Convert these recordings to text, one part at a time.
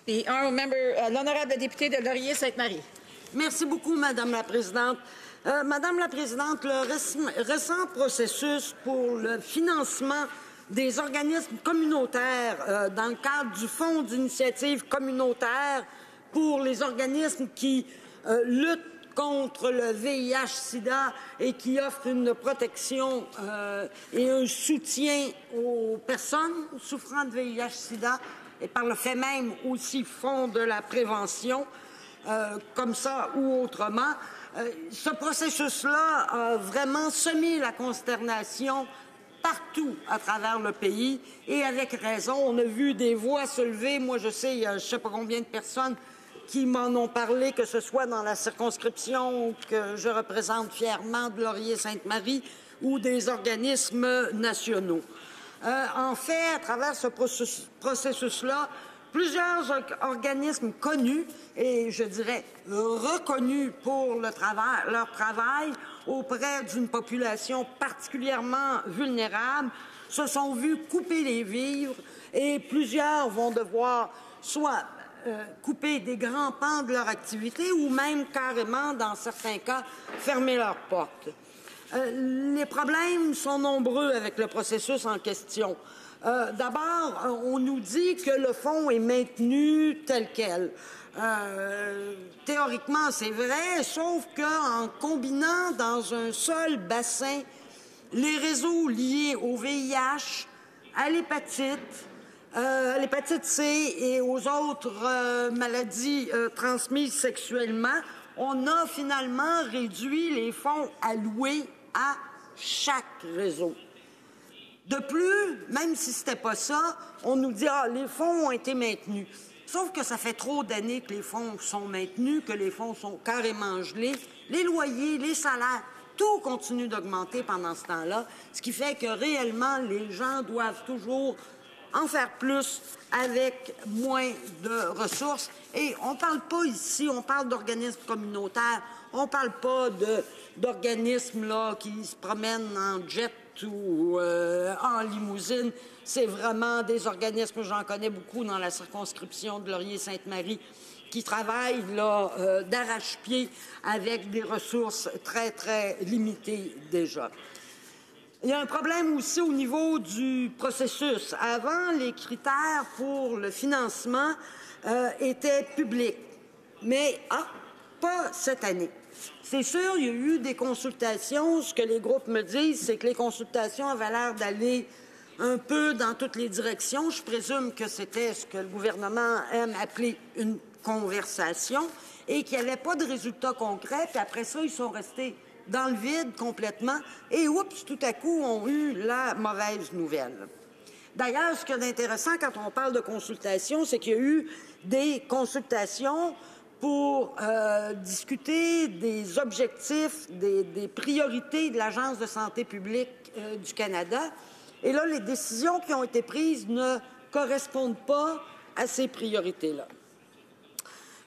The honourable member, l'honorable député de Laurier-Sainte-Marie. Merci beaucoup, Madame la Présidente. Madame la Présidente, le récent processus pour le financement des organismes communautaires dans le cadre du Fonds d'initiative communautaire pour les organismes qui luttent contre le VIH-sida et qui offrent une protection et un soutien aux personnes souffrant de VIH-sida et par le fait même aussi font de la prévention, comme ça ou autrement. Ce processus-là a vraiment semé la consternation partout à travers le pays et avec raison. On a vu des voix se lever. Moi, je sais, il y a je ne sais pas combien de personnes qui m'en ont parlé, que ce soit dans la circonscription que je représente fièrement de Laurier-Sainte-Marie ou des organismes nationaux. En fait, à travers ce processus-là, plusieurs organismes connus et, je dirais, reconnus pour leur travail auprès d'une population particulièrement vulnérable se sont vus couper les vivres et plusieurs vont devoir soit couper des grands pans de leur activité ou même carrément, dans certains cas, fermer leurs portes. Les problèmes sont nombreux avec le processus en question. D'abord, on nous dit que le fonds est maintenu tel quel. Théoriquement, c'est vrai, sauf qu'en combinant dans un seul bassin les réseaux liés au VIH, à l'hépatite C et aux autres maladies transmises sexuellement, on a finalement réduit les fonds alloués à chaque réseau. De plus, même si ce n'était pas ça, on nous dit « les fonds ont été maintenus ». Sauf que ça fait trop d'années que les fonds sont maintenus, que les fonds sont carrément gelés. Les loyers, les salaires, tout continue d'augmenter pendant ce temps-là, ce qui fait que réellement, les gens doivent toujours en faire plus avec moins de ressources. Et on ne parle pas ici, on parle d'organismes communautaires, on ne parle pas d'organismes qui se promènent en jet ou en limousine. C'est vraiment des organismes, j'en connais beaucoup dans la circonscription de Laurier-Sainte-Marie, qui travaillent d'arrache-pied avec des ressources très, très limitées déjà. Il y a un problème aussi au niveau du processus. Avant, les critères pour le financement étaient publics, mais pas cette année. C'est sûr, il y a eu des consultations. Ce que les groupes me disent, c'est que les consultations avaient l'air d'aller un peu dans toutes les directions. Je présume que c'était ce que le gouvernement aime appeler une conversation et qu'il n'y avait pas de résultats concrets. Puis après ça, ils sont restés dans le vide complètement et, oups, tout à coup, ont eu la mauvaise nouvelle. D'ailleurs, ce qui est intéressant quand on parle de consultation, c'est qu'il y a eu des consultations pour discuter des objectifs, des priorités de l'Agence de santé publique du Canada. Et là, les décisions qui ont été prises ne correspondent pas à ces priorités-là.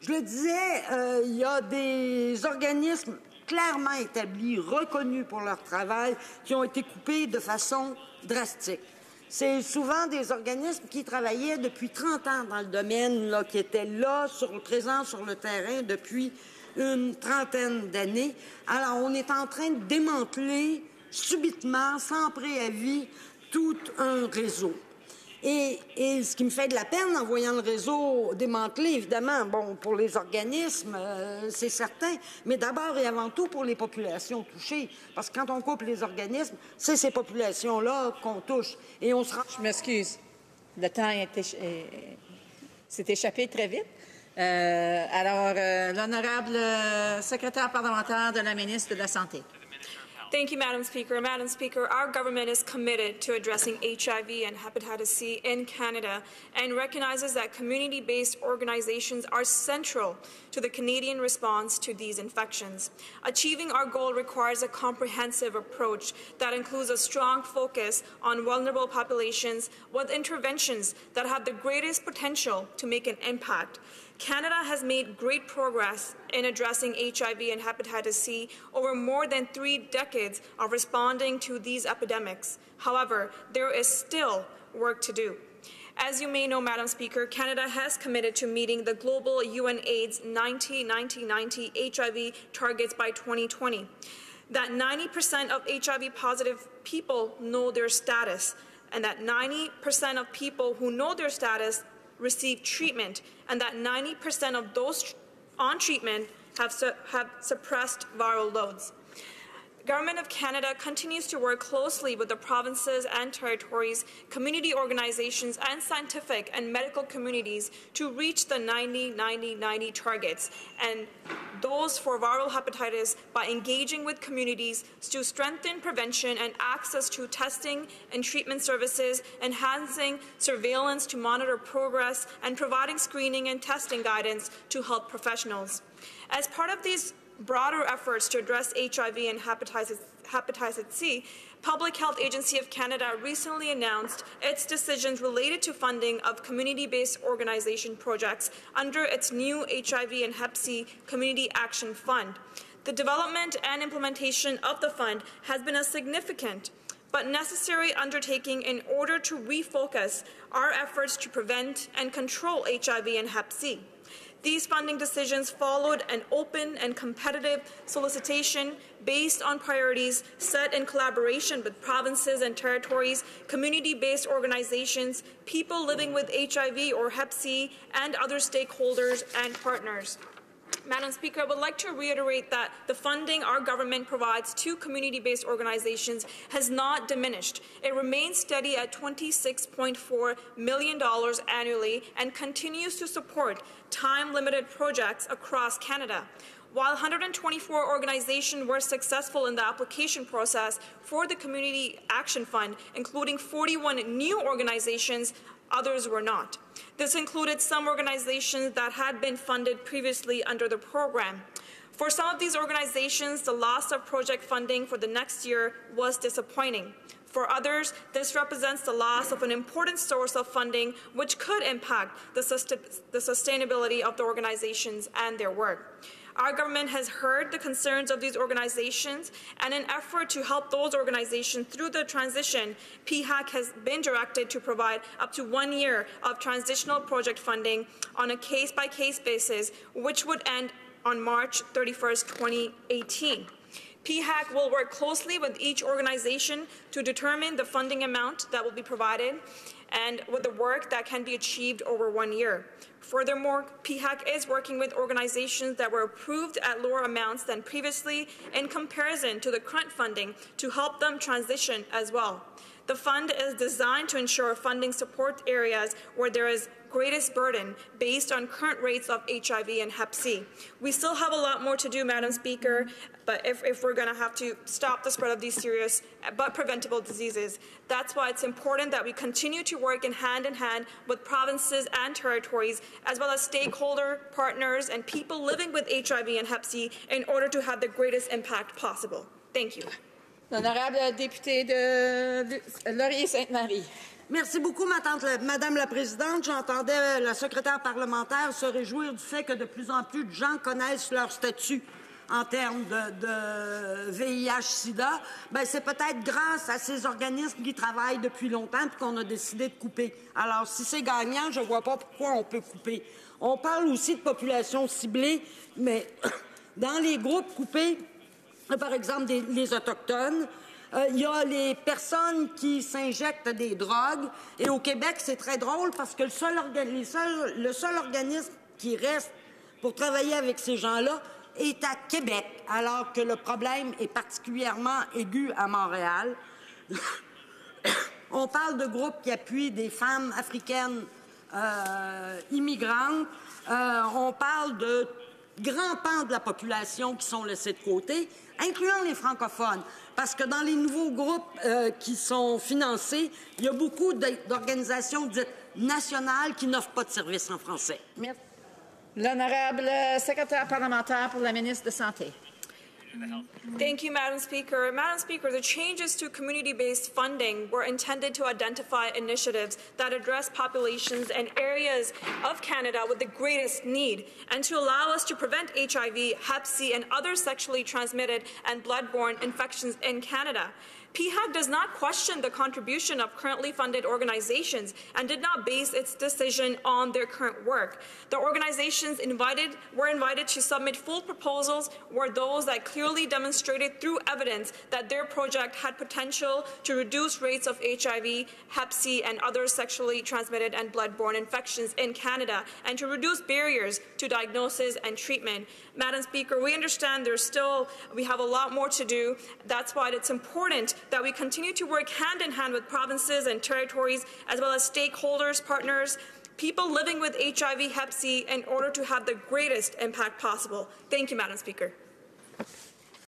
Je le disais, il y a des organismes clairement établis, reconnus pour leur travail, qui ont été coupés de façon drastique. C'est souvent des organismes qui travaillaient depuis 30 ans dans le domaine, qui étaient là, présents sur le terrain depuis une trentaine d'années. Alors, on est en train de démanteler subitement, sans préavis, tout un réseau. Et ce qui me fait de la peine en voyant le réseau démantelé, évidemment, bon, pour les organismes, c'est certain, mais d'abord et avant tout pour les populations touchées. Parce que quand on coupe les organismes, c'est ces populations-là qu'on touche. Et on se rend... Je m'excuse. Le temps s'est échappé très vite. Alors, l'honorable secrétaire parlementaire de la ministre de la Santé. Thank you, Madam Speaker. Madam Speaker, our government is committed to addressing HIV and hepatitis C in Canada and recognizes that community-based organizations are central to the Canadian response to these infections. Achieving our goal requires a comprehensive approach that includes a strong focus on vulnerable populations with interventions that have the greatest potential to make an impact. Canada has made great progress in addressing HIV and hepatitis C over more than 3 decades of responding to these epidemics. However, there is still work to do. As you may know, Madam Speaker, Canada has committed to meeting the global UN AIDS 90-90-90 HIV targets by 2020. That 90% of HIV-positive people know their status, and that 90% of people who know their status receive treatment, and that 90% of those on treatment have suppressed viral loads. The Government of Canada continues to work closely with the provinces and territories, community organizations, and scientific and medical communities to reach the 90-90-90 targets, and those for viral hepatitis by engaging with communities to strengthen prevention and access to testing and treatment services, enhancing surveillance to monitor progress, and providing screening and testing guidance to health professionals. As part of these broader efforts to address HIV and hepatitis C, Public Health Agency of Canada recently announced its decisions related to funding of community-based organization projects under its new HIV and Hep C Community Action Fund. The development and implementation of the fund has been a significant but necessary undertaking in order to refocus our efforts to prevent and control HIV and Hep C. These funding decisions followed an open and competitive solicitation based on priorities set in collaboration with provinces and territories, community-based organizations, people living with HIV or Hep C, and other stakeholders and partners. Madam Speaker, I would like to reiterate that the funding our government provides to community-based organizations has not diminished. It remains steady at $26.4 million annually and continues to support time-limited projects across Canada. While 124 organizations were successful in the application process for the Community Action Fund, including 41 new organizations, others were not. This included some organizations that had been funded previously under the program. For some of these organizations, the loss of project funding for the next year was disappointing. For others, this represents the loss of an important source of funding which could impact the sustainability of the organizations and their work. Our government has heard the concerns of these organizations, and in an effort to help those organizations through the transition, PHAC has been directed to provide up to 1 year of transitional project funding on a case-by-case basis, which would end on March 31st, 2018. PHAC will work closely with each organization to determine the funding amount that will be provided and with the work that can be achieved over 1 year. Furthermore, PHAC is working with organizations that were approved at lower amounts than previously in comparison to the current funding to help them transition as well. The fund is designed to ensure funding support areas where there is greatest burden based on current rates of HIV and Hep C. We still have a lot more to do, Madam Speaker, but if we're going to have to stop the spread of these serious but preventable diseases. That's why it's important that we continue to work in hand with provinces and territories, as well as stakeholder partners and people living with HIV and Hep C in order to have the greatest impact possible. Thank you. L'honorable député de Laurier-Sainte-Marie. Merci beaucoup, Madame la Présidente. J'entendais la secrétaire parlementaire se réjouir du fait que de plus en plus de gens connaissent leur statut en termes de VIH-sida. C'est peut-être grâce à ces organismes qui travaillent depuis longtemps et qu'on a décidé de couper. Alors, si c'est gagnant, je ne vois pas pourquoi on peut couper. On parle aussi de population ciblée, mais dans les groupes coupés, par exemple les Autochtones, il y a les personnes qui s'injectent des drogues. Et au Québec, c'est très drôle parce que le seul organisme qui reste pour travailler avec ces gens-là est à Québec, alors que le problème est particulièrement aigu à Montréal. On parle de groupes qui appuient des femmes africaines immigrantes. On parle de grands pans de la population qui sont laissés de côté, incluant les francophones, parce que dans les nouveaux groupes qui sont financés, il y a beaucoup d'organisations dites nationales qui n'offrent pas de services en français. Merci. L'honorable secrétaire parlementaire pour la ministre de Santé. Thank you, Madam Speaker. Madam Speaker, the changes to community-based funding were intended to identify initiatives that address populations and areas of Canada with the greatest need and to allow us to prevent HIV, Hep C, and other sexually transmitted and blood-borne infections in Canada. PHAC does not question the contribution of currently funded organizations and did not base its decision on their current work. The organizations were invited to submit full proposals were those that clearly demonstrated through evidence that their project had potential to reduce rates of HIV, Hep C, and other sexually transmitted and blood-borne infections in Canada, and to reduce barriers to diagnosis and treatment. Madam Speaker, we understand we have a lot more to do. That's why it's important that we continue to work hand in hand with provinces and territories, as well as stakeholders, partners, people living with HIV, Hep C, in order to have the greatest impact possible. Thank you, Madam Speaker.